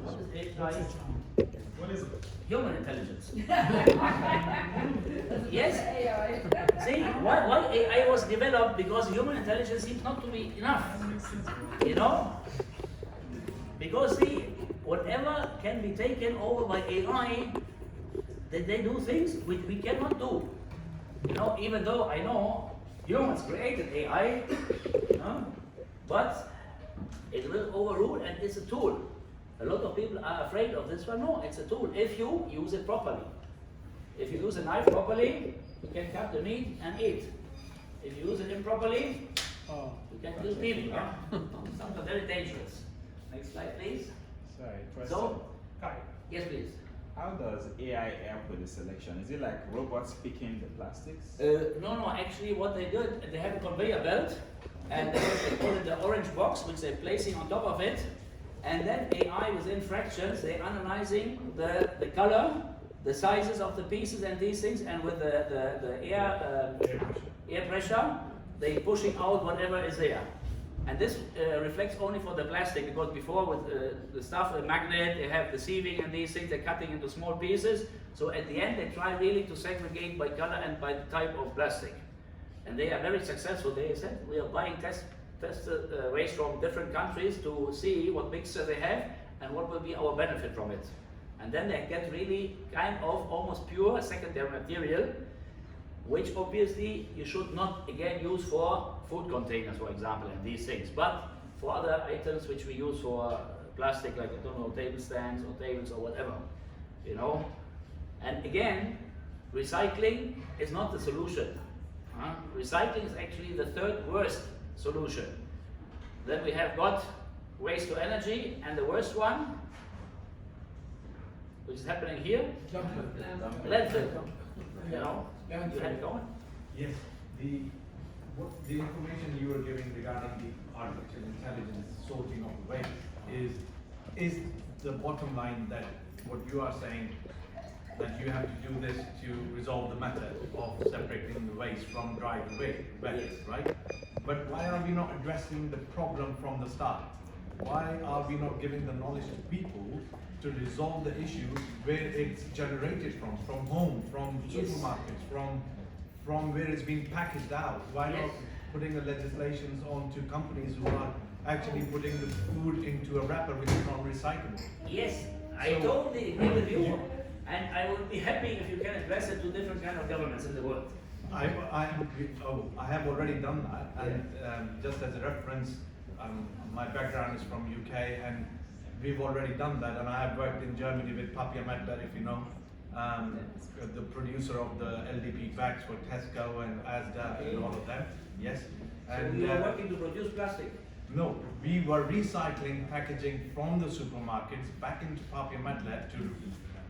What is AI? What is it? Human intelligence. Yes. See, why AI was developed? Because human intelligence seems not to be enough. You know? Because see, whatever can be taken over by AI, they do things which we cannot do. You know, even though I know humans created AI, you know, but it will overrule and it's a tool. A lot of people are afraid of this one. No, it's a tool if you use it properly. If you use a knife properly, you can cut the meat and eat. If you use it improperly, you can kill people. Yeah? Something very dangerous. Next slide, please. Sorry, question. So, Kai. yes, please. How does AI help with the selection? Is it like robots picking the plastics? No, actually what they do, they have a conveyor belt, and they call it the orange box, which they're placing on top of it, and then AI within fractions, they're analyzing the color, the sizes of the pieces and these things, and with the air pressure, they're pushing out whatever is there. And this reflects only for the plastic, because before with the stuff, the magnet, they have the sieving and these things, they're cutting into small pieces. So at the end, they try really to segregate by color and by the type of plastic. And they are very successful. They said, we are buying test waste from different countries to see what mixture they have and what will be our benefit from it. And then they get really kind of almost pure secondary material, which obviously you should not again use for food containers, for example, and these things, but for other items which we use for plastic, like, I don't know, table stands or tables or whatever, you know. And again, recycling is not the solution. Recycling is actually the third worst solution. Then we have got waste to energy, and the worst one, which is happening here, landfill. You know, you had it going? Yes. The information you were giving regarding the artificial intelligence sorting of the waste is the bottom line, that what you are saying, that you have to do this to resolve the method of separating the waste from dry to wet, right? But why are we not addressing the problem from the start? Why are we not giving the knowledge to people to resolve the issue where it's generated from home, from supermarkets, from where it's being packaged out? Why not putting the legislations on to companies who are actually putting the food into a wrapper which is not recyclable? Yes, I totally agree with you, and I would be happy if you can address it to different kind of governments in the world. I have already done that, and just as a reference, my background is from UK, and we've already done that, and I have worked in Germany with Papier Medler, if you know, the producer of the LDP bags for Tesco and Asda and all of them. Yes. And so you are working to produce plastic? No, we were recycling packaging from the supermarkets back into Papier Medler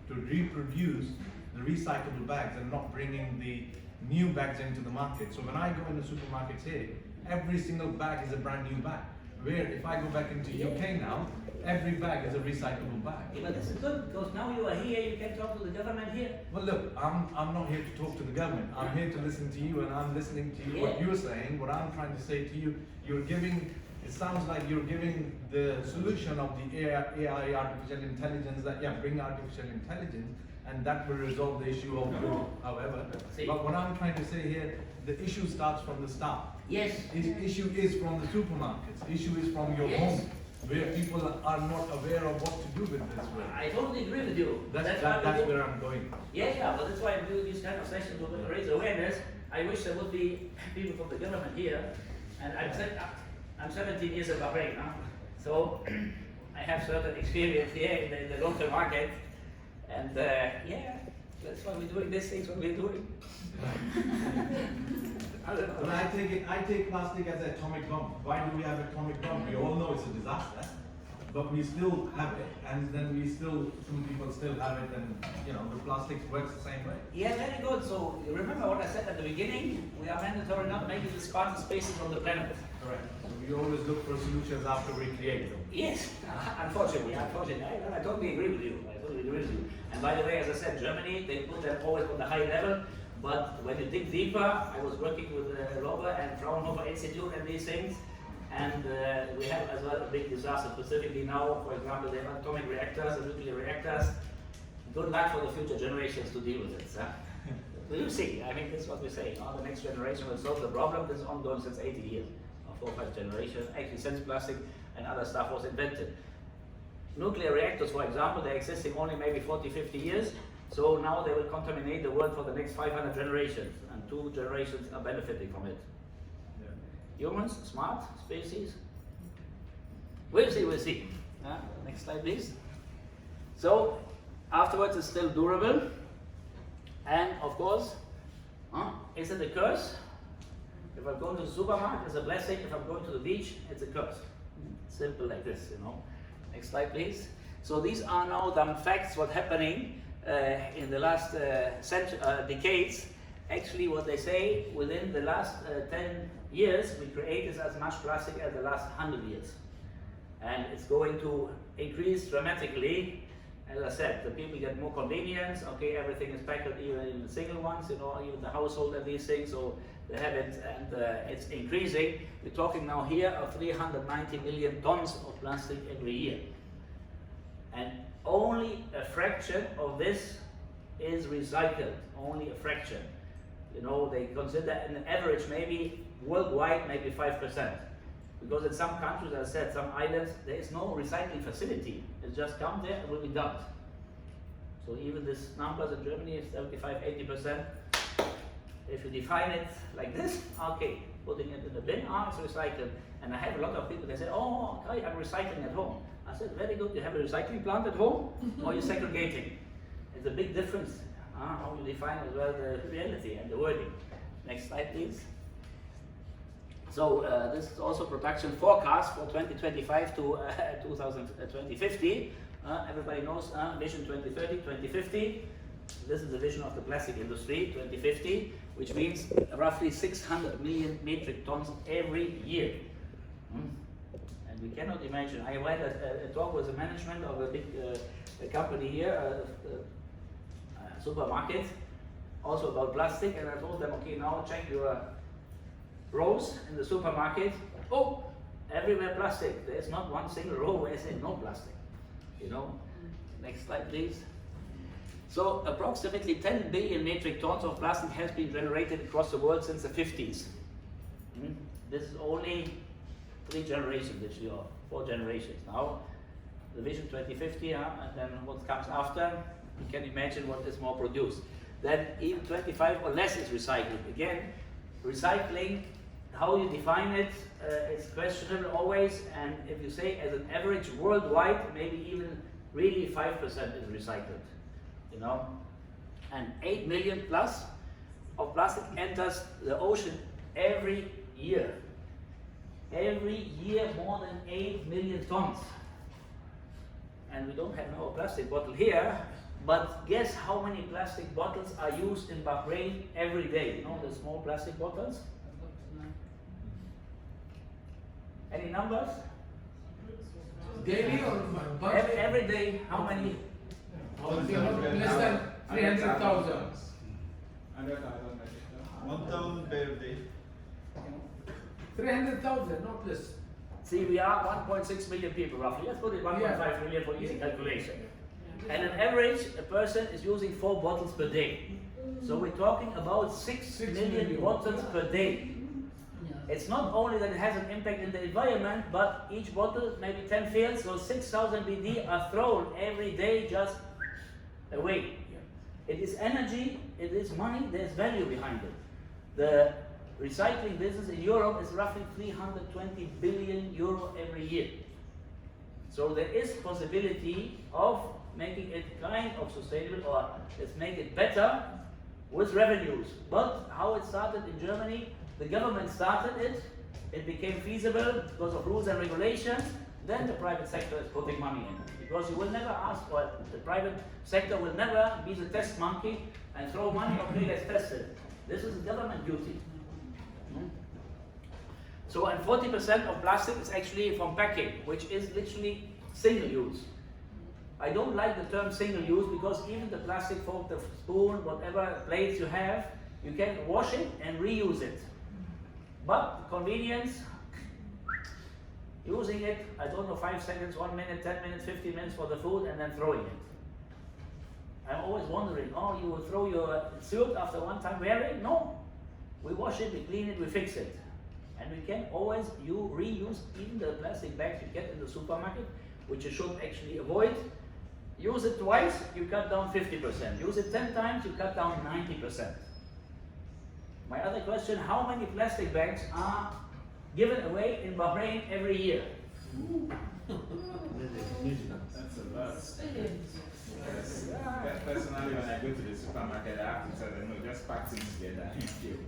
to reproduce the recyclable bags and not bringing the new bags into the market. So when I go into supermarkets here, every single bag is a brand new bag. Where if I go back into UK now, every bag is a recyclable bag. Yeah, but this is good, because now you are here, you can talk to the government here. Well, look, I'm not here to talk to the government. I'm here to listen to you, and I'm listening to you, what you're saying. What I'm trying to say to you, you're giving, it sounds like you're giving the solution of the AI, artificial intelligence, that bring artificial intelligence, and that will resolve the issue of food, however. But what I'm trying to say here, the issue starts from the start. Yes. The issue is from the supermarkets. The issue is from your home, where people are not aware of what to do with this. I totally agree with you. That's where I'm going. Yeah, but that's why I do these kind of sessions to raise awareness. I wish there would be people from the government here, and I'm 17 years at Bahrain, so I have certain experience here in the local market, and that's why we're doing these things, what we're doing. But I take plastic as an atomic bomb. Why do we have atomic bomb? We all know it's a disaster, but we still have it, and then some people still have it, and the plastic works the same way. Yeah, very good. So you remember what I said at the beginning? We are mandatory not making the sparse spaces on the planet. Correct. So we always look for solutions after we create them. Yes, unfortunately. I totally agree with you. And by the way, as I said, Germany, they put them always on the high level. But when you dig deeper, I was working with Robert and Fraunhofer Institute and these things, And we have as well a big disaster, specifically now, for example, they have atomic reactors and nuclear reactors. Good luck for the future generations to deal with it. We'll see. I mean, this is what we're saying. The next generation will solve the problem. This is ongoing since 80 years, or 4 or 5 generations, actually since plastic and other stuff was invented. Nuclear reactors, for example, they're existing only maybe 40, 50 years. So now they will contaminate the world for the next 500 generations, and 2 generations are benefiting from it. Humans, smart species. We'll see, we'll see. Next slide, please. So, afterwards it's still durable. And of course, is it a curse? If I'm going to the supermarket, it's a blessing. If I'm going to the beach, it's a curse. Simple like this, you know. Next slide, please. So these are now the facts, what's happening in the last decades. Actually, what they say, within the last 10 years, we created as much plastic as the last 100 years. And it's going to increase dramatically. As I said, the people get more convenience. Okay, everything is packed even in the single ones, you know, even the household and these things. So they have it, and it's increasing. We're talking now here of 390 million tons of plastic every year. And only a fraction of this is recycled, only a fraction. You know, they consider an average maybe worldwide, maybe 5%. Because in some countries, as I said, some islands, there is no recycling facility. It's just come there and will be dumped. So even these numbers in Germany is 75, 80%. If you define it like this, okay, putting it in the bin, it's recycled. And I have a lot of people, they say, oh, okay, I'm recycling at home. I said, very good, you have a recycling plant at home, or you're segregating. It's a big difference how you define as well the reality and the wording. Next slide, please. So this is also production forecast for 2025 to 2050. Everybody knows Vision 2030, 2050. This is the vision of the plastic industry, 2050, which means roughly 600 million metric tons every year. And we cannot imagine. I had a talk with the management of a big company here, supermarket, also about plastic, and I told them, okay, now check your rows in the supermarket. Oh, everywhere plastic. There's not one single row where it says no plastic. You know. Next slide, please. So approximately 10 billion metric tons of plastic has been generated across the world since the 50s. This is only 3 generations, literally, or 4 generations. Now, the Vision 2050, and then what comes after, you can imagine what is more produced. Then even 25 or less is recycled. Again, recycling, how you define it, it's questionable always, and if you say as an average worldwide, maybe even really 5% is recycled, you know. And 8 million plus of plastic enters the ocean every year. Every year more than 8 million tons. And we don't have no plastic bottle here, but guess how many plastic bottles are used in Bahrain every day? You know, the small plastic bottles? Any numbers? Daily or Every day, how many? Less than 300,000. 1,000 per day. 300,000, not less. See, we are 1.6 million people roughly. Let's put it 1.5 million for easy calculation. And on average, a person is using 4 bottles per day. So we're talking about 6 million bottles per day. It's not only that it has an impact in the environment, but each bottle, maybe 10 fails, so 6,000 BD are thrown every day just away. It is energy, it is money, there's value behind it. The recycling business in Europe is roughly 320 billion euro every year. So there is possibility of making it kind of sustainable, or let's make it better with revenues. But how it started in Germany, the government started it, it became feasible because of rules and regulations, then the private sector is putting money in. Because you will never ask, or the private sector will never be the test monkey and throw money, okay, let's test it. This is a government duty. So, and 40% of plastic is actually from packing, which is literally single use. I don't like the term single use because even the plastic fork, the spoon, whatever plates you have, you can wash it and reuse it. But convenience, using it, I don't know, 5 seconds, 1 minute, 10 minutes, 15 minutes for the food, and then throwing it. I'm always wondering, oh, you will throw your suit after one time wearing? No. We wash it, we clean it, we fix it. And we can always reuse even the plastic bags you get in the supermarket, which you should actually avoid. Use it twice, you cut down 50%. Use it 10 times, you cut down 90%. My other question, how many plastic bags are given away in Bahrain every year? That's a lot. Personally, when I go to the supermarket, I have to tell them, no, just pack things together and fill.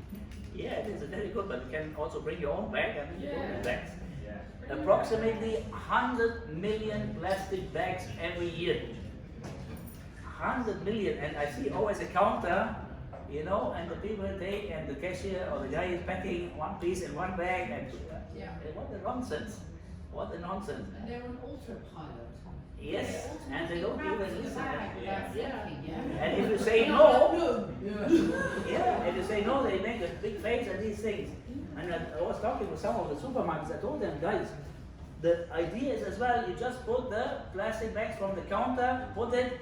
Yeah, it is very good, but you can also bring your own bag and you Yeah. own bags. Yeah. Approximately 100 million plastic bags every year. 100 million, and I see always a counter, you know, and the people take, and the cashier or the guy is packing one piece in one bag, and Yeah. what a nonsense! What a nonsense! And they're on autopilot. Yes, and they don't even listen. Yeah. And if you say no, Yeah. yeah, if you say no, they make a big face at these things. And I was talking with some of the supermarkets. I told them, guys, the idea is as well. You just put the plastic bags from the counter, put it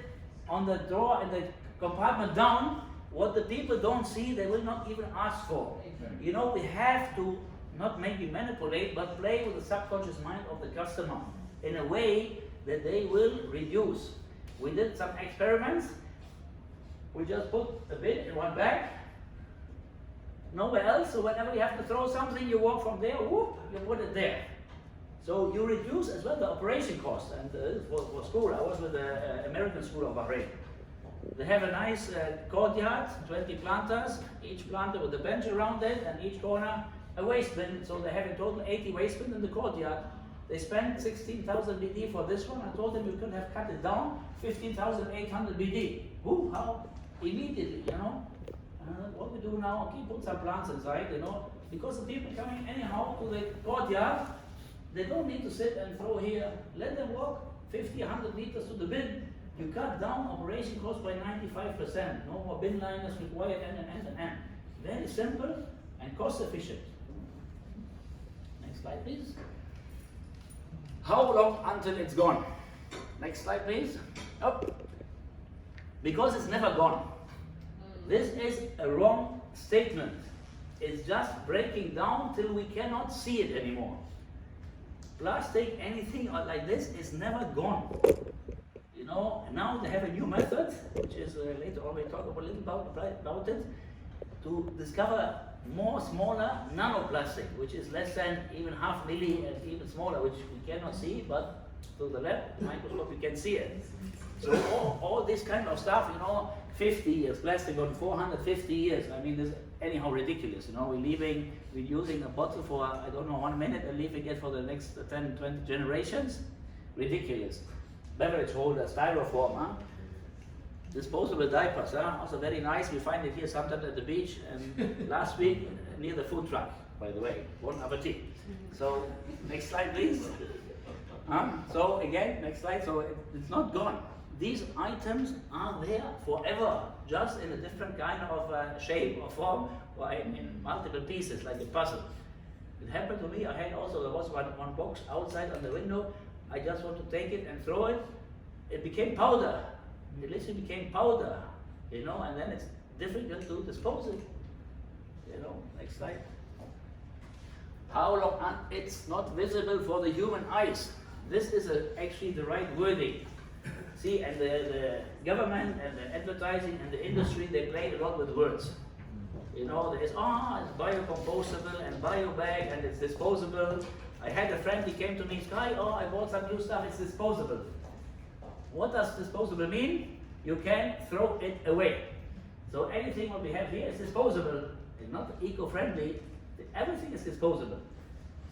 on the drawer and the compartment down. What the people don't see, they will not even ask for. You know, we have to not maybe manipulate, but play with the subconscious mind of the customer in a way that they will reduce. We did some experiments. We just put a bit in one bag, nowhere else. So whenever you have to throw something, you walk from there, whoop, you put it there. So you reduce as well the operation cost. And for school, I was with the American School of Bahrain. They have a nice courtyard, 20 planters, each planter with a bench around it, and each corner a waste bin. So they have in total 80 waste bins in the courtyard. They spent 16,000 BD for this one. I told them you could have cut it down, 15,800 BD. Woo, how? Immediately, you know. What we do now, okay, put some plants inside, you know, because the people coming anyhow to the courtyard, they don't need to sit and throw here. Let them walk 50, 100 meters to the bin. You cut down operation cost by 95%. No more bin liners required, and. Very simple and cost efficient. Next slide, please. How long until it's gone? Next slide, please. Up. Because it's never gone. This is a wrong statement. It's just breaking down till we cannot see it anymore. Plastic, anything like this is never gone. You know, now they have a new method, which is later on we'll talk a little about it, to discover more smaller nanoplastic, which is less than even half milli and even smaller, which we cannot see, but through the lab microscope we can see it. So all this kind of stuff, you know, 50 years, plastic on 450 years. I mean, this is anyhow ridiculous. You know, we're using a bottle for, I don't know, 1 minute and leaving it for the next 10, 20 generations. Ridiculous. Beverage holder, styrofoam, huh? Disposable diapers, huh? Also very nice. We find it here sometimes at the beach. And last week near the food truck, by the way. Bon appetit. So next slide, please. So again, next slide. So it's not gone. These items are there forever, just in a different kind of shape or form, or in multiple pieces, like a puzzle. It happened to me. There was one box outside on the window. I just want to take it and throw it. It became powder. It literally became powder, you know, and then it's difficult to dispose it. You know, next slide. How long? It's not visible for the human eyes. This is actually the right wording. See, and the government and the advertising and the industry, they play a lot with words. You know, it's biocompostable and biobag and it's disposable. I had a friend, he came to me, Sky, I bought some new stuff, it's disposable. What does disposable mean? You can throw it away. So anything what we have here is disposable. It's not eco-friendly. Everything is disposable.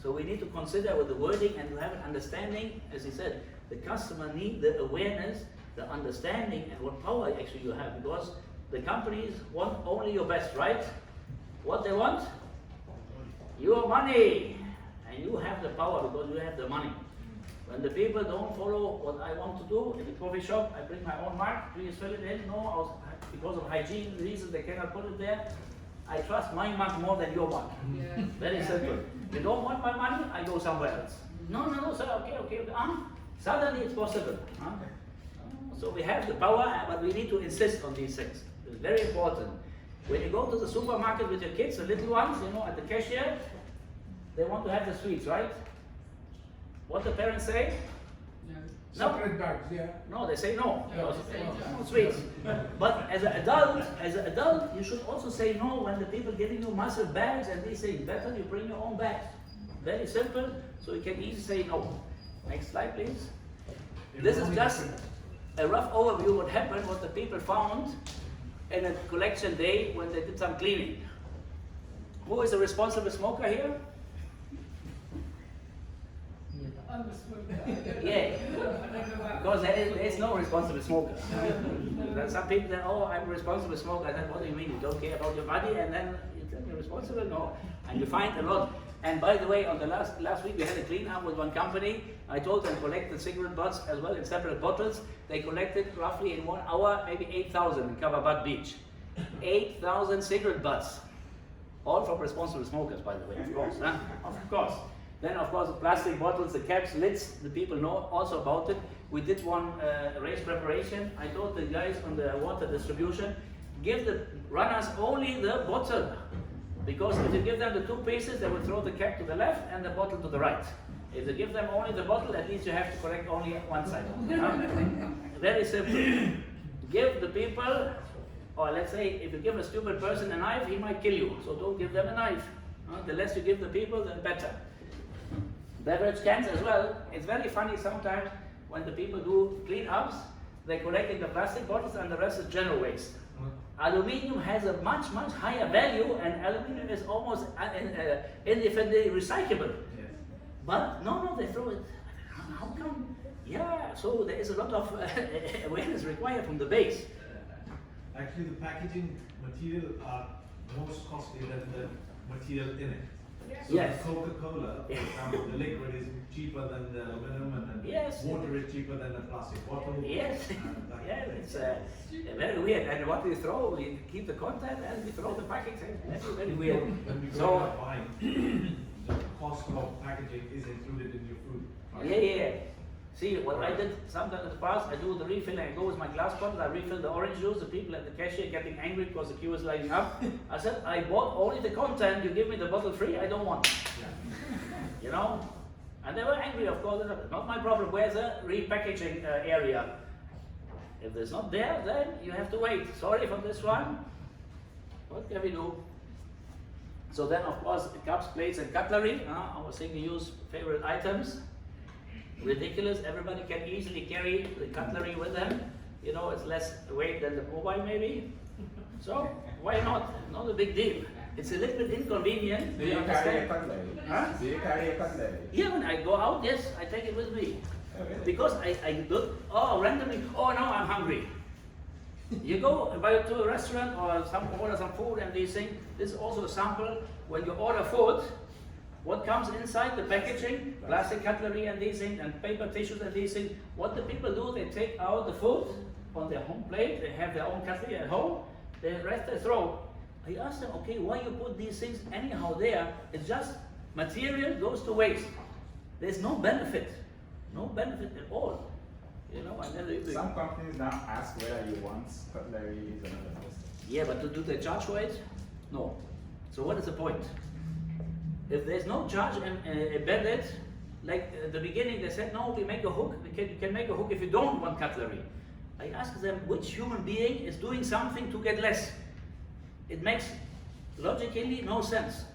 So we need to consider with the wording and to have an understanding, as he said, the customer needs the awareness, the understanding, and what power actually you have, because the companies want only your best, right? What they want? Your money. And you have the power because you have the money. When the people don't follow what I want to do in the coffee shop, I bring my own mark, please fill it in. No, because of hygiene reasons they cannot put it there. I trust my mark more than your mark. Yeah. Very simple. You don't want my money, I go somewhere else. No, sir, okay. Suddenly it's possible. So we have the power, but we need to insist on these things. It's very important. When you go to the supermarket with your kids, the little ones, at the cashier, they want to have the sweets, right? What the parents say? No. Separate bags, yeah. No, they say no. Yeah, No, they say no sweets. But as an adult, you should also say no when the people giving you massive bags and they say better you bring your own bags. Very simple, so you can easily say no. Next slide, please. This is just a rough overview what happened, what the people found in a collection day when they did some cleaning. Who is a responsible smoker here? Yeah, because there is no responsible smoker. There are some people that, oh, I'm a responsible smoker. I said, what do you mean? You don't care about your body and then you're responsible? No. And you find a lot. And by the way, on the last week we had a clean up with one company. I told them collect the cigarette butts as well in separate bottles. They collected roughly in 1 hour, maybe 8,000 in Kavabat Beach. 8,000 cigarette butts. All from responsible smokers, by the way, of course. Huh? Of course. Then, of course, the plastic bottles, the caps, lids, the people know also about it. We did one race preparation. I told the guys on the water distribution, give the runners only the bottle. Because if you give them the 2 pieces, they will throw the cap to the left and the bottle to the right. If you give them only the bottle, at least you have to collect only one side. Very simple. Give the people, or let's say, if you give a stupid person a knife, he might kill you. So don't give them a knife. The less you give the people, the better. Beverage cans as well. It's very funny sometimes when the people do clean-ups, they collect in the plastic bottles and the rest is general waste. Aluminium has a much higher value, and aluminium is almost infinitely recyclable. Yes. But no, they throw it. How come? Yeah, so there is a lot of awareness required from the base. Actually, the packaging material are most costly than the material in it. So Yes. Coca-Cola, for example, the liquid is cheaper than the aluminum, and then Yes. water is cheaper than the plastic bottle. Yes, and that yeah, kind of it's thing. very weird. And what we throw, we keep the content and we throw the packaging. That's very weird. When we go So, out buying, the cost of packaging is included in your food. yeah. See, what I did sometimes in the past, I do the refilling. I go with my glass bottle, I refill the orange juice. The people at the cashier getting angry because the queue is lining up. I said, I bought only the content. You give me the bottle free, I don't want it. Yeah. And they were angry, of course. Not my problem. Where's the repackaging area? If it's not there, then you have to wait. Sorry for this one. What can we do? So then, of course, cups, plates, and cutlery. Our single-use favorite items. Ridiculous. Everybody can easily carry the cutlery with them. It's less weight than the mobile, maybe. So why not? Not a big deal. It's a little bit inconvenient. Do you you carry a understand? cutlery? Huh? Do you carry a cutlery? Yeah, when I go out, yes, I take it with me. Oh, really? Because I look, randomly, now I'm hungry. You go to a restaurant or order some food and these things. This is also a sample. When you order food, what comes inside the packaging, plastic cutlery and these things, and paper tissues and these things. What the people do, they take out the food on their home plate. They have their own cutlery at home. The rest they throw. I asked them, okay, why you put these things anyhow there? It's just material goes to waste. There's no benefit at all. And then Some companies now ask whether you want cutlery and other things. yeah, but do they charge for it? No. So what is the point? If there's no charge embedded, like at the beginning they said, no, we make a hook. You can make a hook if you don't want cutlery. I asked them, which human being is doing something to get less? It makes logically no sense.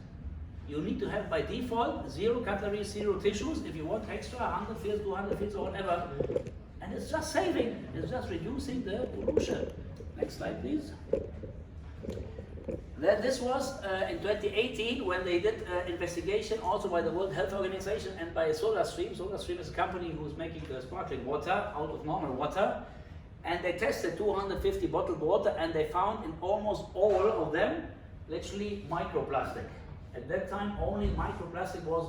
You need to have by default 0 cutlery, 0 tissues. If you want extra, 100 fields, 200 fields, or whatever. And it's just saving. It's just reducing the pollution. Next slide, please. Then this was in 2018 when they did investigation also by the World Health Organization and by SodaStream. SodaStream is a company who's making the sparkling water out of normal water. And they tested 250 bottled water and they found in almost all of them literally microplastic. At that time only microplastic was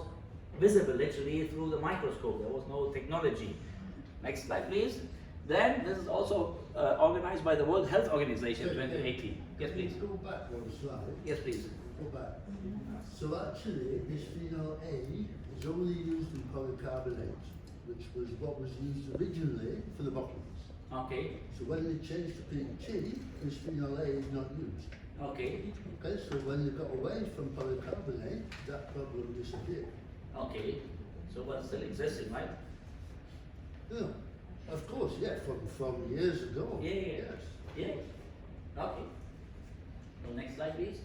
visible literally through the microscope. There was no technology. Next slide please. Then this is also organized by the World Health Organization 2018. Yes please. Go back one slide. Yes please. Go back. So actually, bisphenol A is only used in polycarbonate, which was what was used originally for the bottles. Okay, So when they changed to PET, bisphenol A is not used. okay, Okay, so when they got away from polycarbonate, that problem disappeared. okay. So what's still existing, right? Yeah, of course, yeah, from years ago. Yeah, yeah, Yes. yeah. Okay. So next slide, please.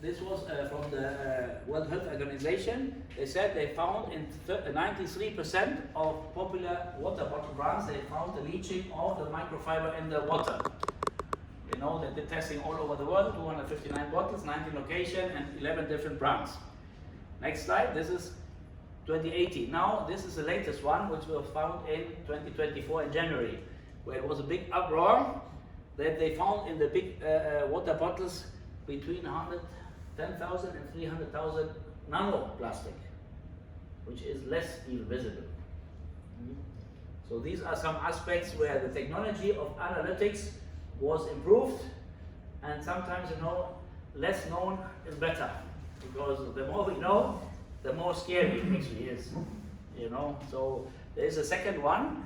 This was from the World Health Organization. They said they found in 93% of popular water bottle brands, they found the leaching of the microfiber in the water. You know, they did testing all over the world, 259 bottles, 19 locations, and 11 different brands. Next slide. This is 2018. Now, this is the latest one, which was found in 2024 in January, where it was a big uproar that they found in the big water bottles between 110,000 and 300,000 nanoplastic, which is less even visible. So these are some aspects where the technology of analytics was improved, and sometimes, you know, less known is better, because the more we know, the more scary it actually is, you know. So there is a second one.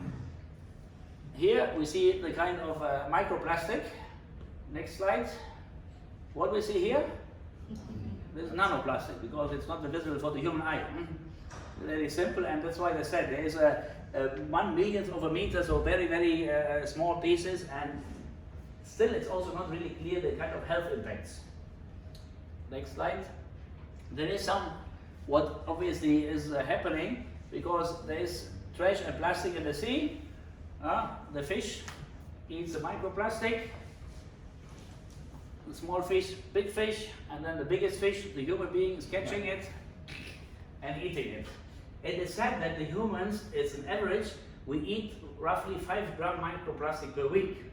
Here we see the kind of microplastic. Next slide. What we see here? This is nanoplastic, because it's not visible for the human eye. Very simple, and that's why they said there is a 1 millionth of a meter, so very, very small pieces, and still it's also not really clear the kind of health impacts. Next slide. There is some, what obviously is happening, because there is trash and plastic in the sea. The fish eats the microplastic, the small fish, big fish, and then the biggest fish, the human being, is catching it and eating it. It is said that the humans, it's an average, we eat roughly 5 gram microplastic per week.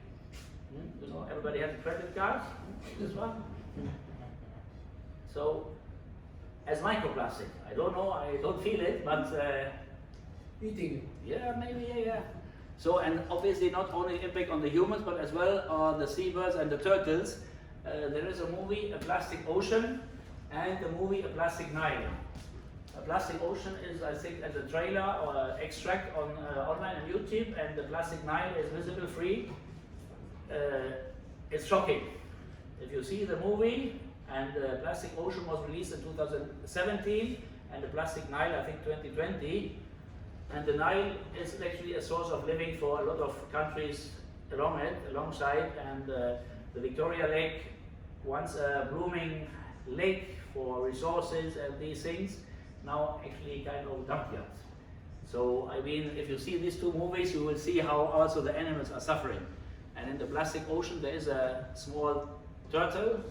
You know, everybody has a credit card, this one. So, as microplastic, I don't know, I don't feel it, but Eating it. yeah, maybe, yeah. So, and obviously not only impact on the humans, but as well on the seabirds and the turtles. There is a movie, A Plastic Ocean, and the movie, A Plastic Nile. A Plastic Ocean is, I think, as a trailer or extract on online on YouTube, and the Plastic Nile is visible free. It's shocking. If you see the movie, and the Plastic Ocean was released in 2017, and the Plastic Nile, I think, 2020. And the Nile is actually a source of living for a lot of countries along it, alongside, and the Victoria Lake, once a blooming lake for resources and these things, now actually kind of dump-yard. So, I mean, if you see these two movies, you will see how also the animals are suffering. And in the Plastic Ocean, there is a small turtle,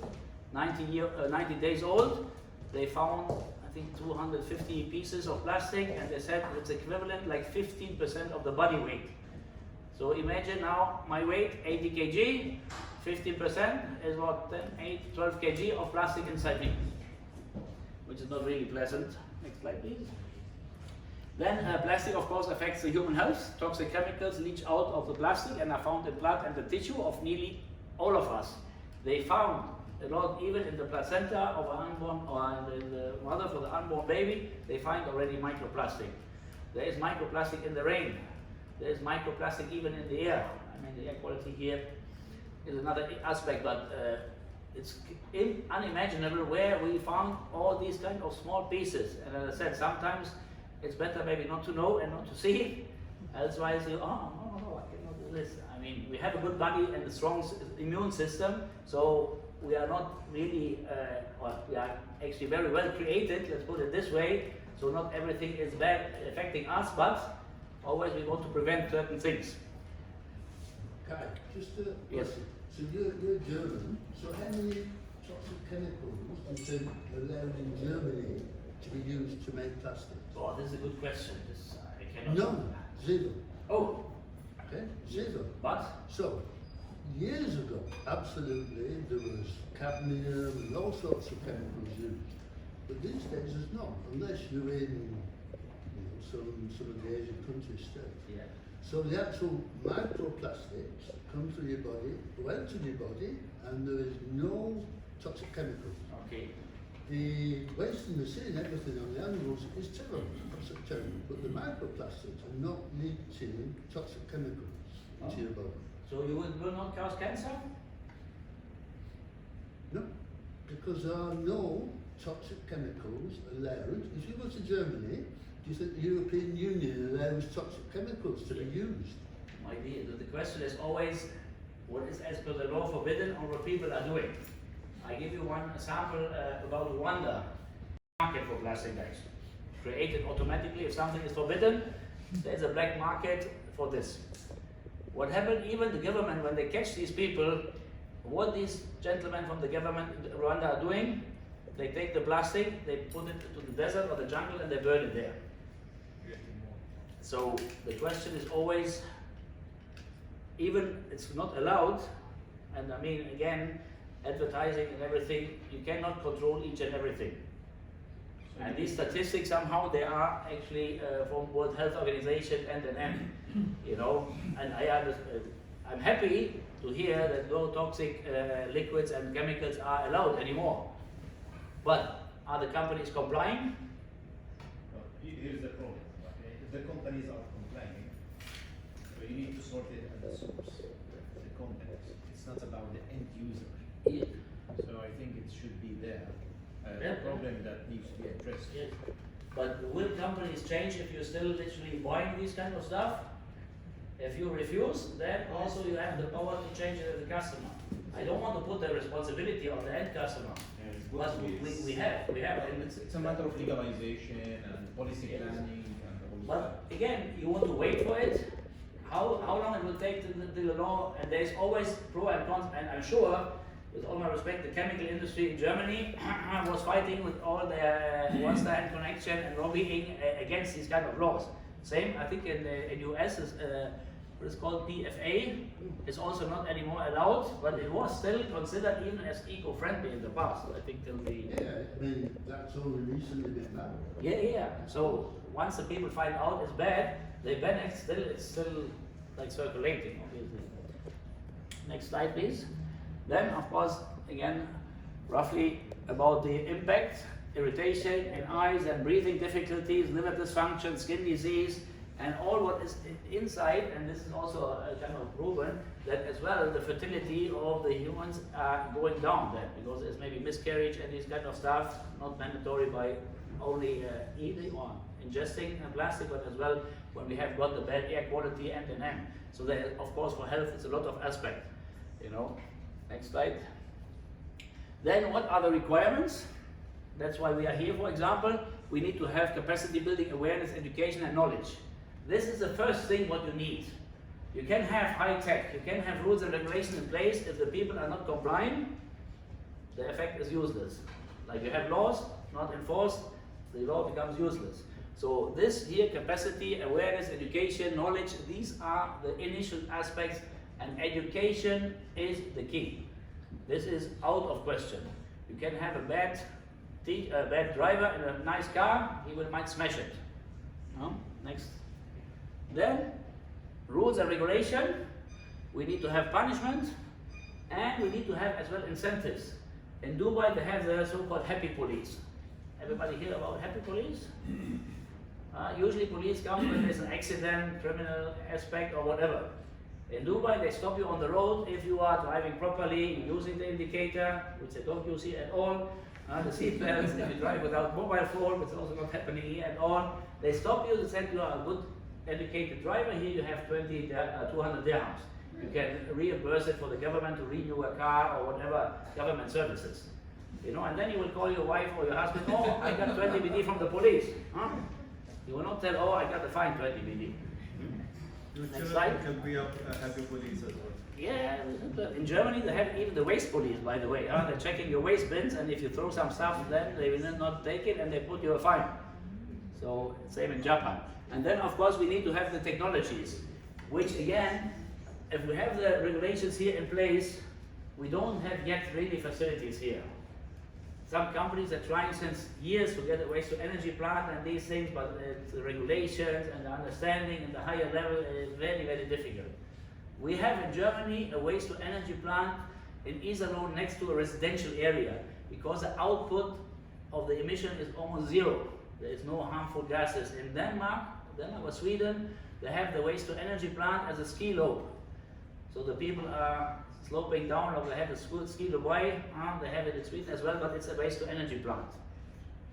90 days old. They found, I think, 250 pieces of plastic, and they said it's equivalent like 15% of the body weight. So imagine now my weight, 80 kg, 15% is what, 10, 8, 12 kg of plastic inside me, which is not really pleasant. Next slide, please. Then plastic, of course, affects the human health. Toxic chemicals leach out of the plastic and are found in blood and the tissue of nearly all of us. They found a lot, even in the placenta of an unborn, or in the mother for the unborn baby, they find already microplastic. There is microplastic in the rain. There is microplastic even in the air. I mean, the air quality here is another aspect, but it's unimaginable where we found all these kind of small pieces. And as I said, sometimes it's better maybe not to know and not to see. Otherwise, you, oh, no, I cannot do this. I mean, we have a good body and a strong immune system, so we are not really, we are actually very well created, let's put it this way. So not everything is bad affecting us, but always we want to prevent certain things. Kai, just a Yes. question. So you're German, so how many toxic chemicals do you think are allowed in Germany to be used to make plastic? Oh, this is a good question. This, I cannot. No, zero. Oh, Okay, zero. but So, years ago, absolutely, there was cadmium and all sorts of chemicals used. But these days there's not, unless you're in some of the Asian countries still. yeah. So the actual microplastics come through your body, go out to your body, and there is no toxic chemicals. Okay. the waste in the sea and everything on the animals is terrible, absolutely terrible. But the microplastics are not leaching toxic chemicals into your body. So you will not cause cancer? No, because there are no toxic chemicals allowed. If you go to Germany, do you think the European Union allows toxic chemicals to be used? My dear, the question is always what is as per the law forbidden or what people are doing. I give you one example about Rwanda. Market for plastic bags. Created automatically. If something is forbidden, there's a black market for this. What happened, even the government, when they catch these people, what these gentlemen from the government in Rwanda are doing, they take the plastic, they put it to the desert or the jungle and they burn it there. So the question is always, even it's not allowed, and I mean again, advertising and everything, you cannot control each and everything. And these statistics somehow they are actually from World Health Organization and you know, and I'm happy to hear that no toxic liquids and chemicals are allowed anymore. But are the companies complying? Here's the problem. Okay? If the companies are complaining, so you need to sort it at the source. The companies. It's not about the end user. Yeah. So I think it should be there. Yeah. A problem that needs to be addressed. Yes. But will companies change if you're still literally buying these kind of stuff? If you refuse, then also you have the power to change it as a customer. I don't want to put the responsibility on the end customer. But we have. And It's a matter of legalization and policy planning and all but again, you want to wait for it. How long it will take to the law? And there's always pro and cons. And I'm sure, with all my respect, the chemical industry in Germany was fighting with all their one-stand connection and lobbying against these kind of laws. Same, I think in US is what is called PFA is also not anymore allowed, but it was still considered even as eco-friendly in the past. I think till the Yeah, I mean, that's only recently been banned. yeah. So once the people find out it's bad, they ban it. Still, it's still like circulating, obviously. Next slide, please. Then, of course, again, roughly about the impact, irritation in eyes and breathing difficulties, liver dysfunction, skin disease, and all what is inside. And this is also kind of proven that as well the fertility of the humans are going down then, because there's maybe miscarriage and this kind of stuff, not mandatory by only eating or ingesting plastic, but as well when we have got the bad air quality and N. So there, of course, for health, it's a lot of aspect, you know. Next slide. Then what are the requirements? That's why we are here, for example. We need to have capacity building, awareness, education, and knowledge. This is the first thing what you need. You can have high tech, you can have rules and regulations in place. If the people are not complying, the effect is useless. Like you have laws not enforced, the law becomes useless. So this here, capacity, awareness, education, knowledge, these are the initial aspects, and education is the key. This is out of question. You can have a bad driver in a nice car, he might smash it. No? Next. Then, rules and regulation. We need to have punishment, and we need to have as well incentives. In Dubai, they have the so-called happy police. Everybody hear about happy police? Usually police come when there's an accident, criminal aspect or whatever. In Dubai, they stop you on the road if you are driving properly, using the indicator, which they don't use here at all. The seat belts, if you drive without mobile phone, which is also not happening here at all. They stop you, they say you are a good educated driver, here you have 200 dirhams. You can reimburse it for the government to renew a car or whatever government services. You know, and then you will call your wife or your husband, oh, I got 20 BD from the police. Huh? You will not tell, oh, I got a fine 20 BD. Next slide. Can be a happy police as well. Yeah, in Germany they have even the waste police, by the way. They're checking your waste bins, and if you throw some stuff, then they will not take it and they put you a fine. So, same in Japan. And then, of course, we need to have the technologies, which again, if we have the regulations here in place, we don't have yet really facilities here. Some companies are trying since years to get a waste to energy plant and these things, but the regulations and the understanding and the higher level is very, very difficult. We have in Germany a waste to energy plant in Iserlohn next to a residential area, because the output of the emission is almost zero. There is no harmful gases. In Denmark or Sweden, they have the waste to energy plant as a ski slope. So the people are sloping down, or they have a ski away. They have it in Sweden as well, but it's a waste to energy plant.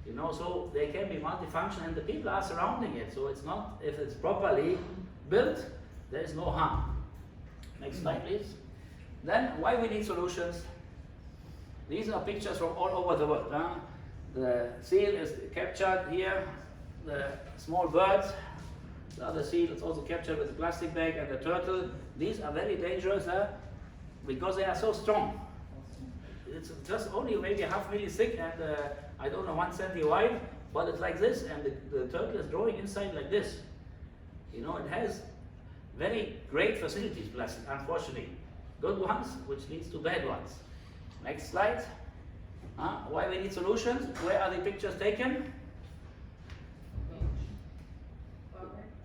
You know, so they can be multifunction, and the people are surrounding it. So it's not, if it's properly built, there is no harm. Next slide, please. Then, why we need solutions? These are pictures from all over the world. The seal is captured here, the small birds, the other seal is also captured with a plastic bag, and the turtle. These are very dangerous because they are so strong. It's just only maybe a half milli thick and I don't know 1 centi wide, but it's like this, and the turtle is growing inside like this. You know, it has very great facilities, plastic, unfortunately. Good ones, which leads to bad ones. Next slide. Why we need solutions? Where are the pictures taken?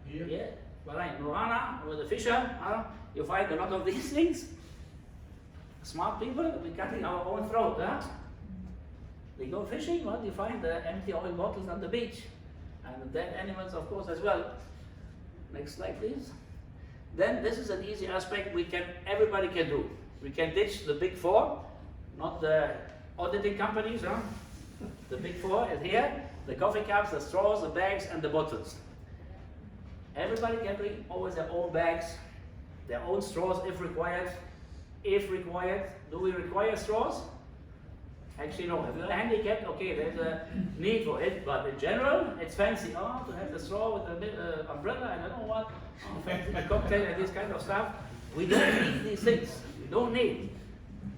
Here? Yeah, Bahrain, Nurana, with the fisher. You find a lot of these things. Smart people, we're cutting our own throat. They go fishing, but you find the empty oil bottles on the beach. And the dead animals, of course, as well. Next slide, please. Then this is an easy aspect everybody can do. We can ditch the big four, not the auditing companies. The big four is here: the coffee cups, the straws, the bags, and the bottles. Everybody can bring always their own bags, their own straws if required. If required, do we require straws? Actually, no. If you're handicapped, okay, there's a need for it, but in general, it's fancy. To have the straw with the umbrella and I don't know what, fancy the cocktail and this kind of stuff. We don't need these things. We don't need.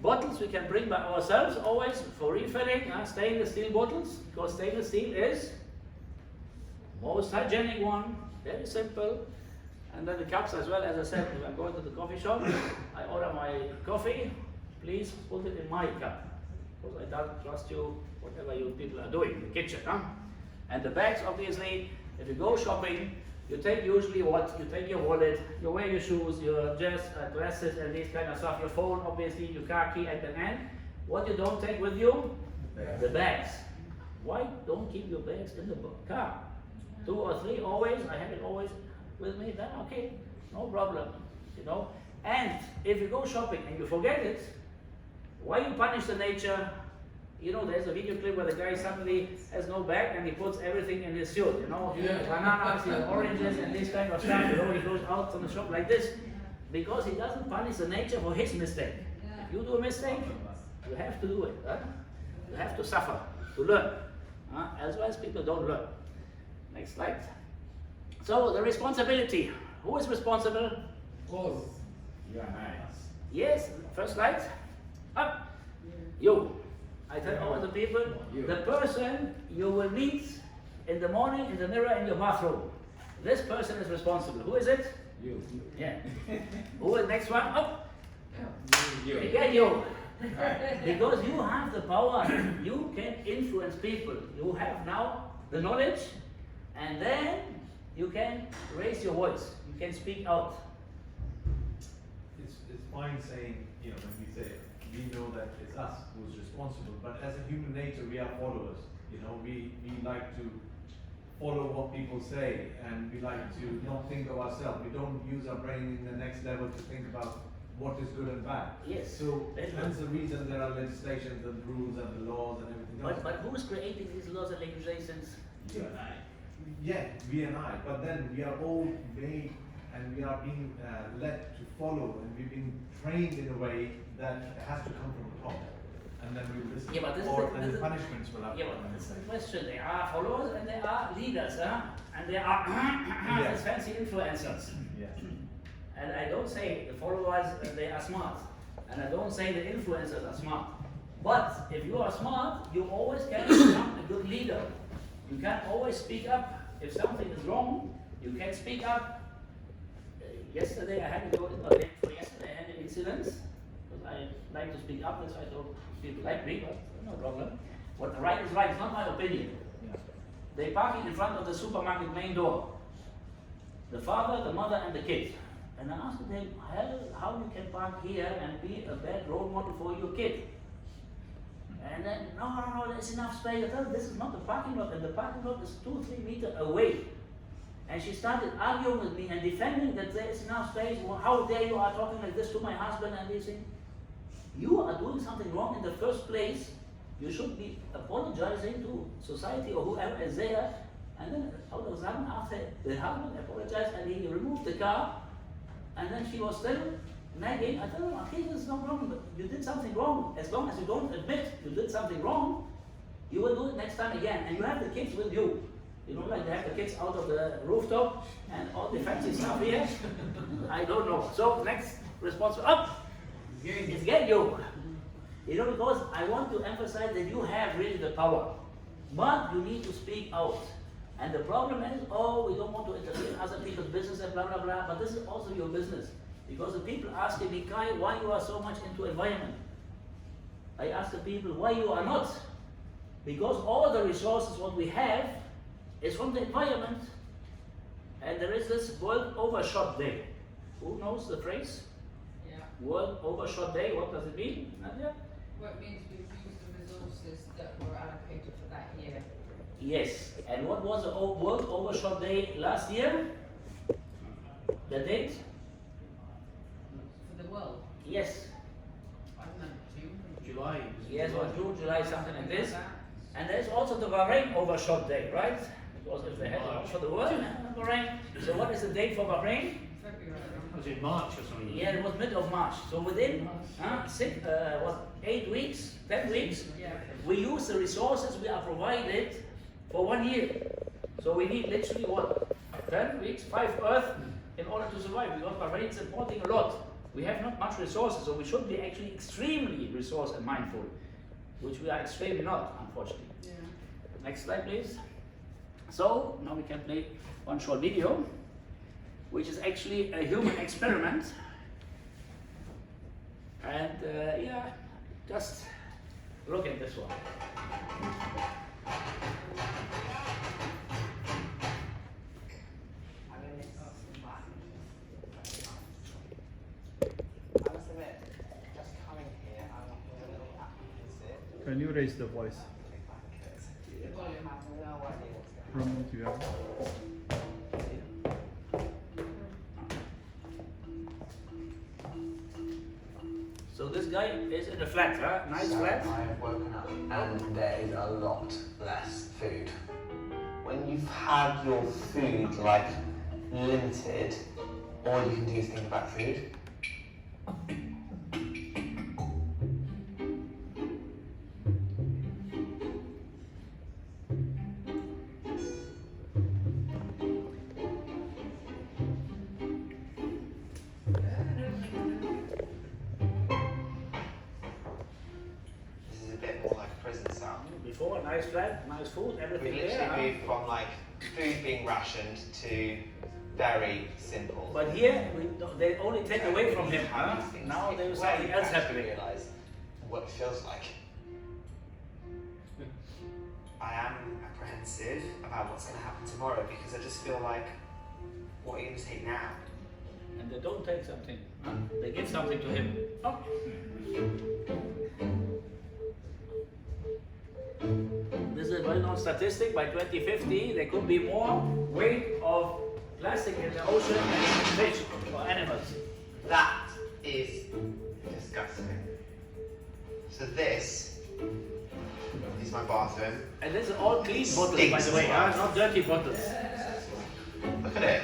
Bottles we can bring by ourselves, always for refilling. Stainless steel bottles, because stainless steel is most hygienic one, very simple. And then the cups as well. As I said, if I'm going to the coffee shop, I order my coffee, please put it in my cup. Because I don't trust you, whatever you people are doing in the kitchen. And the bags, obviously, if you go shopping, you take usually what? You take your wallet, you wear your shoes, your glasses and this kind of stuff, your phone, obviously, your car key at the end. What you don't take with you? The bags. Why don't keep your bags in the car? 2 or 3 always, I have it always with me, then okay, no problem, you know. And if you go shopping and you forget it, why you punish the nature? You know, there's a video clip where the guy suddenly has no bag and he puts everything in his suit, you know, bananas, oranges and this kind of stuff, you know, he goes out from the shop like this, because he doesn't punish the nature for his mistake. If you do a mistake, you have to do it, you have to suffer, to learn, otherwise people don't learn. Next slide. So the responsibility, who is responsible? All. You and I. Yes, first slide. Up. You. I tell all the people, the person you will meet in the morning in the mirror in your bathroom. This person is responsible. Who is it? You. Yeah. Who is next one? Up. You. Again, you. Because you have the power, you can influence people. You have now the knowledge, and then you can raise your voice. You can speak out. It's fine saying, you know, when we say we know that it's us who's responsible, but as a human nature, we are followers. You know, we like to follow what people say, and we like to not think of ourselves. We don't use our brain in the next level to think about what is good and bad. Yes. So Very that's good. the reason there are legislations and rules and the laws and everything else. But who's creating these laws and regulations? You and I. Yeah, we and I. But then we are all made and we are being led to follow, and we've been trained in a way that has to come from the top. And then we listen. Yeah, but this and is the punishments will have Yeah, to but come. that's the question. There are followers and there are leaders, and there are these fancy influencers. Yeah. And I don't say the followers they are smart, and I don't say the influencers are smart. But if you are smart, you always can become a good leader. You can always speak up. If something is wrong, you can speak up. Yesterday I had to go, yesterday I had an incident, because I like to speak up, that's why I thought people like me, but no problem. What right is right, it's not my opinion. Yeah. They parking in front of the supermarket main door. The father, the mother, and the kid. And I asked them, how you can park here and be a bad role model for your kid? And then, no, there's enough space. I told her, this is not the parking lot, and the parking lot is 2-3 meters away. And she started arguing with me and defending that there is enough space. Well, how dare you are talking like this to my husband and these things. You are doing something wrong in the first place. You should be apologizing to society or whoever is there. And then all of a sudden, after the husband apologized and he removed the car, and then she was still nagging. I told her, okay, there's no problem, but you did something wrong. As long as you don't admit you did something wrong, you will do it next time again. And you have the kids with you. You know, like they have the kids out of the rooftop and all the fancy stuff here. I don't know. So next response, up. It's get you. You know, because I want to emphasize that you have really the power, but you need to speak out. And the problem is, oh, we don't want to interfere in other people's business and blah, blah, blah, but this is also your business. Because the people asking me, Kai, why you are so much into environment? I ask the people, why you are not? Because all the resources what we have is from the environment. And there is this World Overshot Day. Who knows the phrase? Yeah. World Overshot Day, what does it mean, Nadia? Well, it means we've used the resources that were allocated for that year. Yes. And what was the World Overshot Day last year? The date? For the world. Yes. I don't know, June. July. Yes, or June, July, something like this. And there's also the Bahrain Overshot Day, right? Because if they had one for the world, Bahrain. So what is the date for Bahrain? February. Was it March or something? Yeah, it was mid of March. So within 8 weeks, 10 weeks, Yeah. we use the resources we are provided for 1 year. So we need literally what? 10 weeks, 5 Earth in order to survive, because Bahrain is importing a lot. We have not much resources, so we should be actually extremely resource and mindful, which we are extremely not, unfortunately. Yeah. Next slide, please. So now we can play one short video, which is actually a human experiment. And yeah, just look at this one. Can you raise the voice? The volume. From together. So this guy is in a flat, huh? Nice So flat. I have woken up and there is a lot less food. When you've had your food like limited, all you can do is think about food. This is a bit more like a prison cell. Before, nice flat, nice food, We everything literally there. Huh? moved from like food being rationed to very simple. But here, they only take away from him, huh? Now there is Where something you else actually happening. realise what it feels like. I am apprehensive about what's going to happen tomorrow because I just feel like, what are you going to take now? And they don't take something, huh? They give something to him. Oh. This is a well-known statistic. By 2050, there could be more weight of plastic in the ocean than fish or animals. That is disgusting. So this is my bathroom. And this is all clean bottles, by the way, huh? Not dirty bottles. Look at it.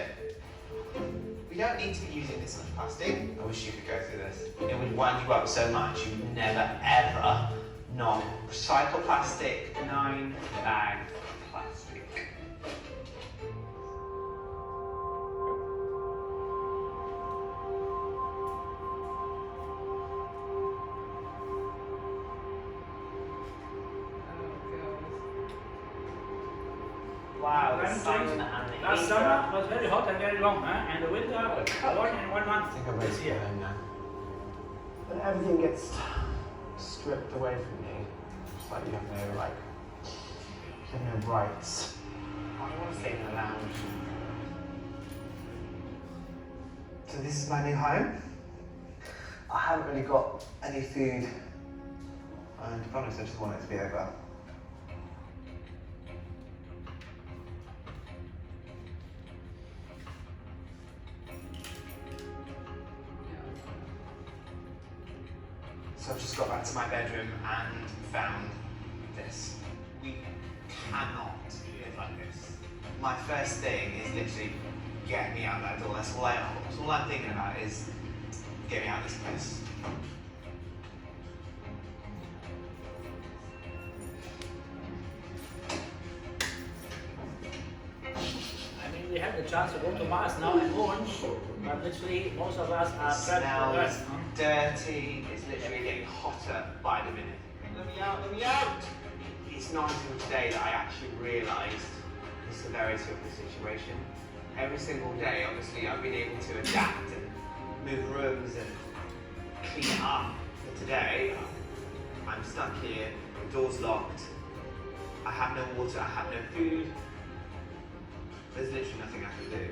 We don't need to be using this much plastic. I wish you could go through this. It would wind you up so much you'd never ever not recycle plastic, 9 bag plastic. Wow, the sun and the Last heat. summer was very hot and very long, huh? And the winter, 1 month I think I'm ready this to go year. home now. When everything gets stripped away from you, it's like you have no rights. I want to stay in the lounge. So this is my new home. I haven't really got any food And to be honest, I just want it to be over. So I've just got back to my bedroom and found this. We cannot live like this. My first thing is literally get me out that door. That's all I'm thinking about is get me out of this place. I mean, we have the chance to go to Mars now and Moon, but literally most of us are trapped on Smells Earth. huh? dirty. It's literally getting hotter by the minute. Let me out, let me out! It's not until today that I actually realised the severity of the situation. Every single day, obviously, I've been able to adapt and move rooms and clean it up. But today, I'm stuck here, the door's locked, I have no water, I have no food. There's literally nothing I can do.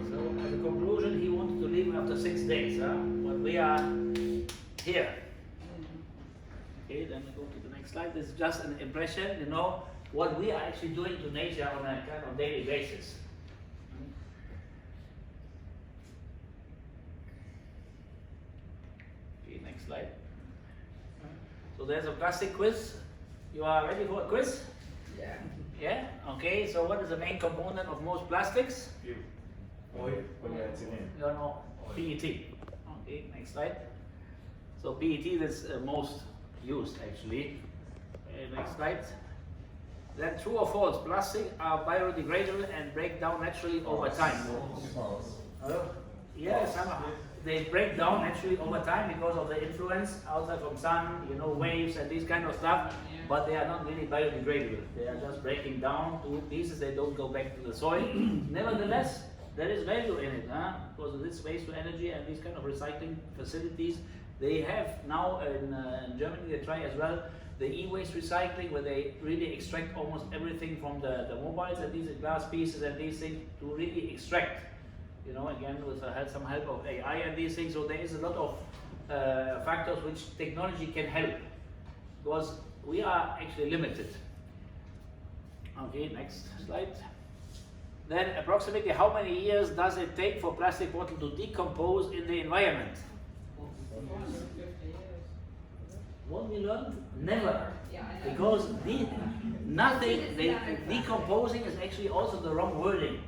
So as a conclusion, he wanted to leave after 6 days, but we are here. Okay, then we go to the next slide. This is just an impression, you know, what we are actually doing to nature on a kind of daily basis. Okay, next slide. So there's a plastic quiz. You are ready for a quiz? Yeah. Yeah? Okay, so what is the main component of most plastics? Oil, polyethylene. You know, PET. Okay, next slide. So PET is most used actually. Next slide. Then true or false, plastic are biodegradable and break down naturally over time. Yes, they break down naturally over time because of the influence outside from sun, you know, waves and these kind of stuff, but they are not really biodegradable. They are just breaking down to pieces, they don't go back to the soil. Nevertheless, there is value in it, because of this waste to energy and these kind of recycling facilities. They have now in Germany, they try as well the e-waste recycling, where they really extract almost everything from the mobiles and these glass pieces and these things to really extract, you know, again with some help of AI and these things. So there is a lot of factors which technology can help, because we are actually limited. Okay, next slide. Then approximately how many years does it take for plastic bottle to decompose in the environment? 150 years. What we learned? Never. Yeah, I know. Because decomposing is actually also the wrong wording.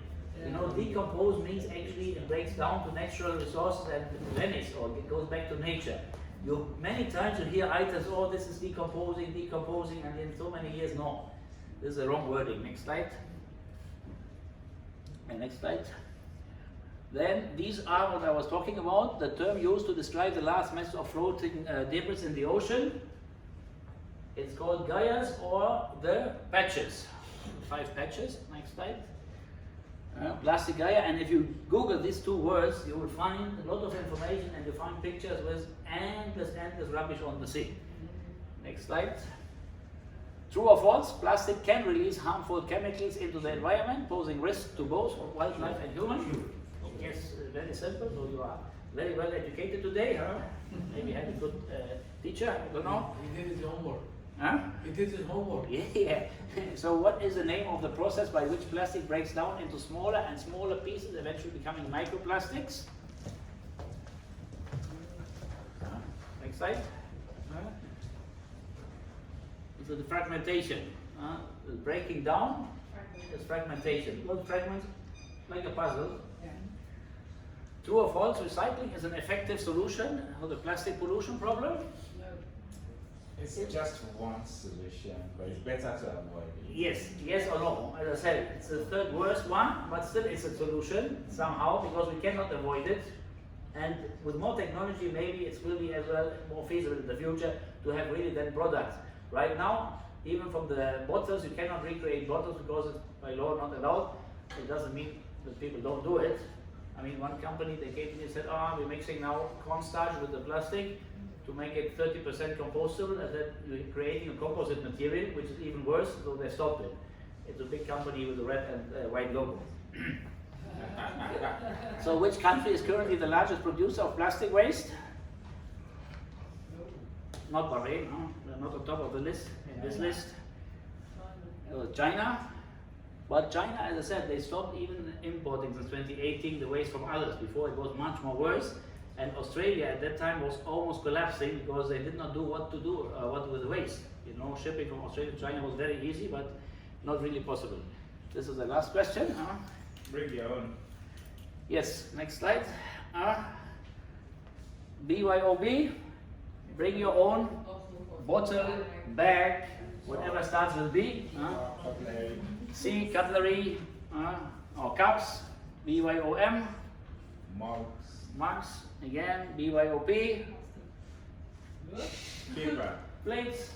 You know, decompose means actually it breaks down to natural resources and vanish, or it goes back to nature. Many times you hear items, oh, this is decomposing, and in so many years, no. This is the wrong wording. Next slide. And next slide. Then these are what I was talking about, the term used to describe the last mass of floating debris in the ocean. It's called gyres or the patches. 5 patches. Next slide. Plastic gyre, and if you Google these 2 words, you will find a lot of information and you find pictures with endless rubbish on the sea. Next slide. True or false, plastic can release harmful chemicals into the environment, posing risk to both wildlife and humans. Yes, very simple. So you are very well educated today, huh? Maybe had a good teacher, I don't know. He did his homework. Huh? He did his homework. Yeah. So what is the name of the process by which plastic breaks down into smaller and smaller pieces, eventually becoming microplastics? Next slide. So the fragmentation. The breaking down is fragmentation. Well, fragments like a puzzle. Yeah. True or false, recycling is an effective solution for the plastic pollution problem? No. It's just one solution, but it's better to avoid it. Yes or no. As I said, it's the third worst one, but still it's a solution somehow because we cannot avoid it. And with more technology, maybe it will be as well more feasible in the future to have really then products. Right now, even from the bottles, you cannot recreate bottles because it's by law not allowed. It doesn't mean that people don't do it. I mean, one company, they came to me and said, we're mixing now cornstarch with the plastic to make it 30% compostable, and then you're creating a composite material, which is even worse, so they stopped it. It's a big company with a red and white logo. So So which country is currently the largest producer of plastic waste? Not Bahrain, no, they're not on top of the list, in this list. China. But China, as I said, they stopped even importing since 2018 the waste from others. Before it was much more worse. And Australia at that time was almost collapsing because they did not do what with the waste. You know, shipping from Australia to China was very easy, but not really possible. This is the last question. Bring your own. Yes, next slide. BYOB, bring your own bottle, bag, whatever starts with B. C, cutlery, or cups, BYOM. Mugs, again, BYOP. Paper. Plates.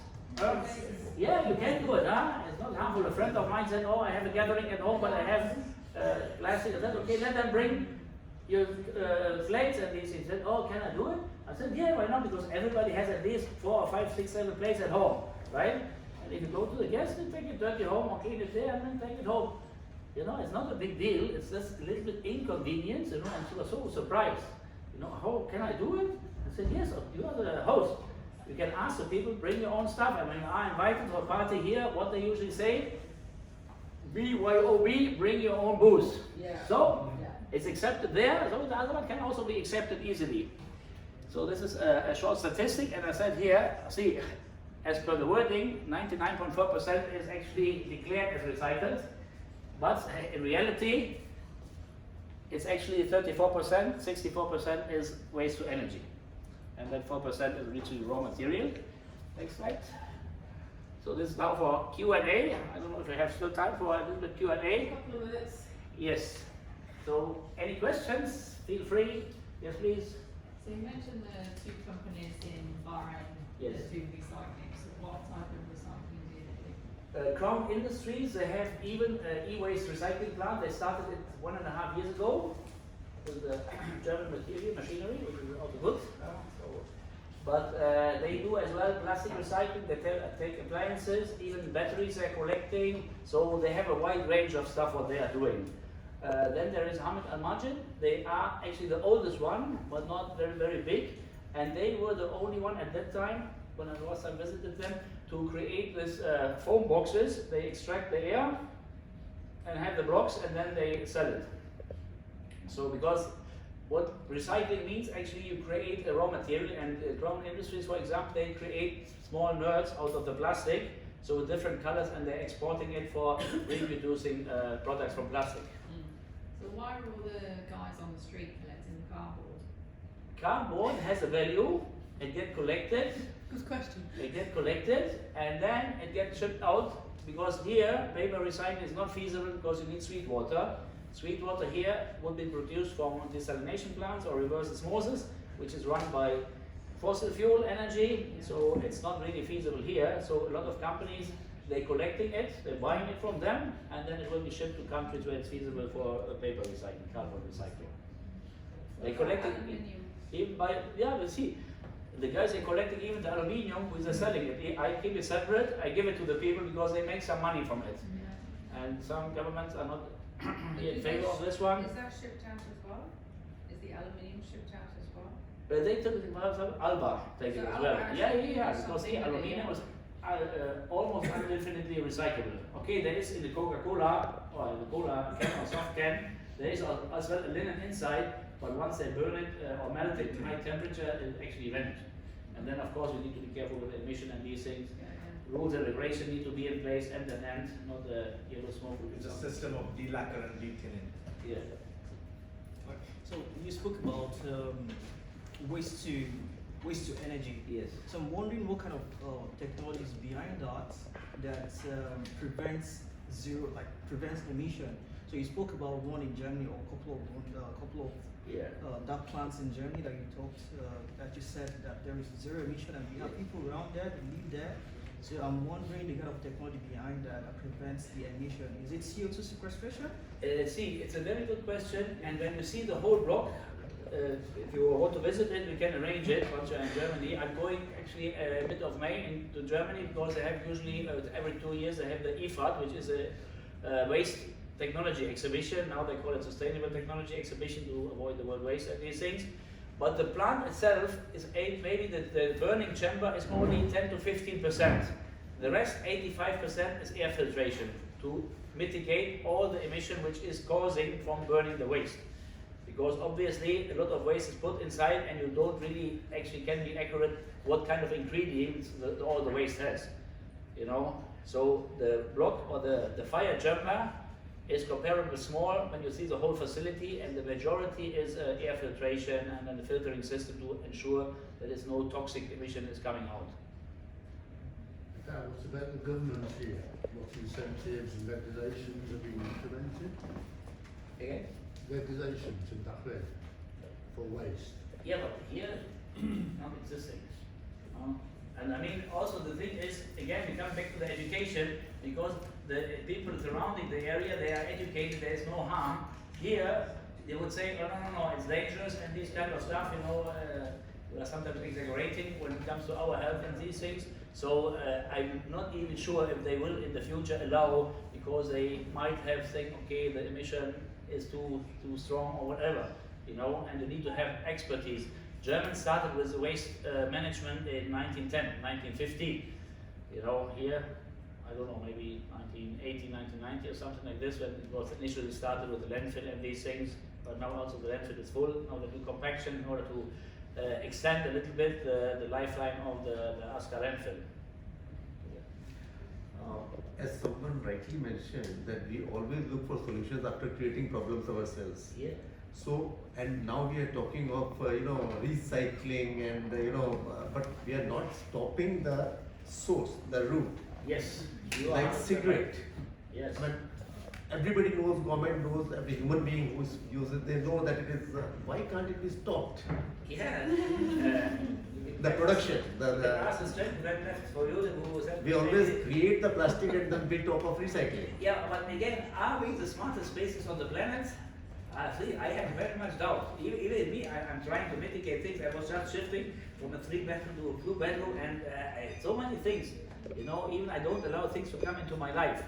Yeah, you can do it, It's not harmful. A friend of mine said, oh, I have a gathering at home, but I have plastic. I said, okay, let them bring your plates. And he said, oh, can I do it? I said, yeah, why not? Because everybody has at least 4 or 5, 6, 7 plates at home, right? And if you go to the guest, then take it dirty home or clean it there and then take it home. You know, it's not a big deal. It's just a little bit inconvenience, you know, and she was so surprised. You know, how can I do it? I said, yes, you are the host. You can ask the people, bring your own stuff. And when you are invited to a party here, what they usually say, BYOB, bring your own booze. Yeah. So, it's accepted there, so the other one can also be accepted easily. So this is a short statistic, and I said here, see, as per the wording, 99.4% is actually declared as recycled, but in reality, it's actually 34%, 64% is waste to energy, and then 4% is literally raw material. Next slide. So this is now for Q&A. I don't know if we have still time for a little bit Q&A. Couple of minutes. Yes. So any questions? Feel free. Yes, please. So you mentioned the two companies in Bahrain Yes. that do recycling. So what type of recycling do they do? Crown Industries, they have even an e-waste recycling plant. They started it 1.5 years ago with the German machinery, which is also good. But they do as well plastic recycling. They take appliances, even batteries they're collecting. So they have a wide range of stuff what they are doing. Then there is Hamid Al Majid. They are actually the oldest one, but not very, very big. And they were the only one at that time, when I last time visited them, to create this foam boxes. They extract the air and have the blocks, and then they sell it. So because what recycling means, actually you create a raw material, and Crown Industries, for example, they create small nerds out of the plastic, so with different colors, and they're exporting it for reproducing products from plastic. So why are all the guys on the street collecting the cardboard? Cardboard has a value. It gets collected. Good question. It gets collected, and then it gets shipped out, because here paper recycling is not feasible because you need sweet water. Sweet water here would be produced from desalination plants or reverse osmosis, which is run by fossil fuel energy, so it's not really feasible here. So a lot of companies, they're collecting it, they're buying it from them, and then it will be shipped to countries where it's feasible for paper recycling, cardboard recycling. They're collecting even by, yeah, we'll see. The guys are collecting even the aluminium, which they're selling it. I keep it separate, I give it to the people because they make some money from it. And some governments are not in favor of this one. Is that shipped out as well? Is the aluminium shipped out as well? But they took it, Alba take it So as well. Alba Yeah, actually yeah, does because something with it, aluminium yeah. was almost infinitely recyclable. Okay, there is in the Coca-Cola or the cola can or soft can, there is as well a linen inside, but once they burn it or melt it in high temperature, it actually vanishes. And then of course we need to be careful with emission and these things. Rules and regulation need to be in place end to end, not the yellow smoke. It's a system of delacquer and detinning. Yeah. So you spoke about waste to energy. Yes. So I'm wondering what kind of technology is behind that prevents emission. So you spoke about one in Germany or a couple of Yeah. dark plants in Germany that you talked that you said that there is zero emission and we have people around there that live there. So I'm wondering the kind of technology behind that prevents the emission. Is it CO2 sequestration? See, it's a very good question, and when you see the whole block, if you want to visit it, we can arrange it once you're in Germany. I'm going actually a bit of May into Germany because they have usually every 2 years they have the IFAD, which is a waste technology exhibition. Now they call it sustainable technology exhibition to avoid the word waste and these things. But the plant itself is maybe the burning chamber is only 10 to 15%. The rest, 85%, is air filtration to mitigate all the emission which is causing from burning the waste. Because obviously a lot of waste is put inside and you don't really actually can be accurate what kind of ingredients all the waste has. You know, so the block or the fire chamber is comparably small when you see the whole facility, and the majority is air filtration and then the filtering system to ensure that there's no toxic emission is coming out. What about the government here? What incentives and regulations are being implemented? Again? Regulations in Bahrain for waste. Yeah, but here, not existing. And I mean, also the thing is, again, we come back to the education, because the people surrounding the area, they are educated, there is no harm. Here, they would say, oh, no, it's dangerous and this kind of stuff, you know, we are sometimes exaggerating when it comes to our health and these things. So I'm not even sure if they will in the future allow, because they might have think, okay, the emission is too strong or whatever, you know, and you need to have expertise. Germans started with the waste management in 1910, 1915. You know, here, I don't know, maybe 1980, 1990 or something like this, when it was initially started with the landfill and these things, but now also the landfill is full. Now they do compaction in order to extend a little bit the lifeline of the Asker landfill. As someone rightly mentioned, that we always look for solutions after creating problems ourselves. Yeah. So, and now we are talking of recycling and but we are not stopping the source, the root. Yes. You Like are cigarette. right. Yes. But everybody knows, government knows, every human being who uses it, they know that it is. Why can't it be stopped? Yeah. The production, The last strength that left for you who said we always create the plastic and then build top of recycling. Yeah, but again, are we the smartest species on the planet? See, I have very much doubt. Even me, I'm trying to mitigate things. I was just shifting from a 3-bedroom to a 2-bedroom, and so many things. You know, even I don't allow things to come into my life.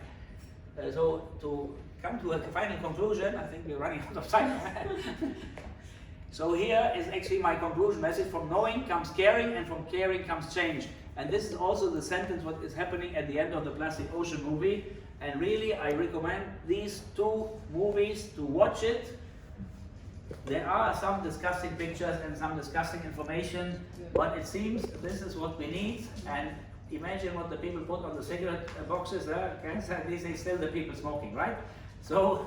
So to come to a final conclusion, I think we're running out of time. So here is actually my conclusion message: from knowing comes caring, and from caring comes change. And this is also the sentence what is happening at the end of the Plastic Ocean movie. And really, I recommend these 2 movies to watch it. There are some disgusting pictures and some disgusting information, but it seems this is what we need. And imagine what the people put on the cigarette boxes. These are still the people smoking, right? So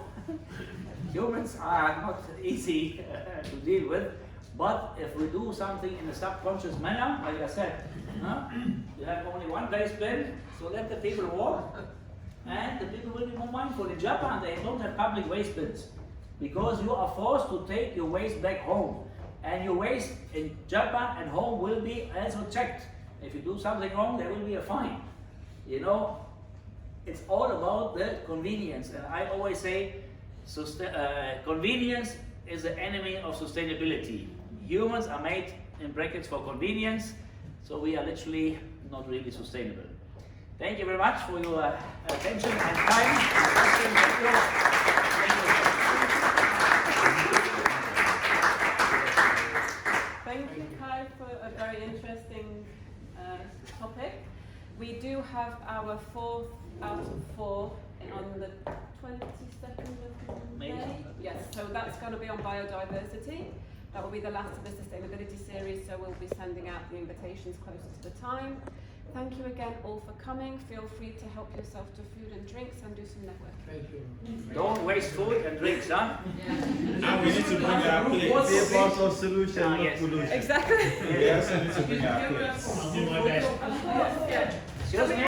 humans are not easy to deal with. But if we do something in a subconscious manner, like I said, you have only one waste bin, so let the people walk. And the people will be more mindful. In Japan, they don't have public waste bins because you are forced to take your waste back home. And your waste in Japan and home will be also checked. If you do something wrong, there will be a fine. You know, it's all about the convenience. And I always say, convenience is the enemy of sustainability. Humans are made in brackets for convenience, so we are literally not really sustainable. Thank you very much for your attention and time. Thank you, Kai, for a very interesting topic. We do have our 4th out of 4 on the 22nd of May. Yes, so that's going to be on biodiversity. That will be the last of the sustainability series, so we'll be sending out the invitations closer to the time. Thank you again all for coming. Feel free to help yourself to food and drinks and do some networking. Thank you. Don't waste food and drinks, huh? Now we need to bring our plates. Be a part of solution, not yes. pollution. Exactly. We also need to bring our plates.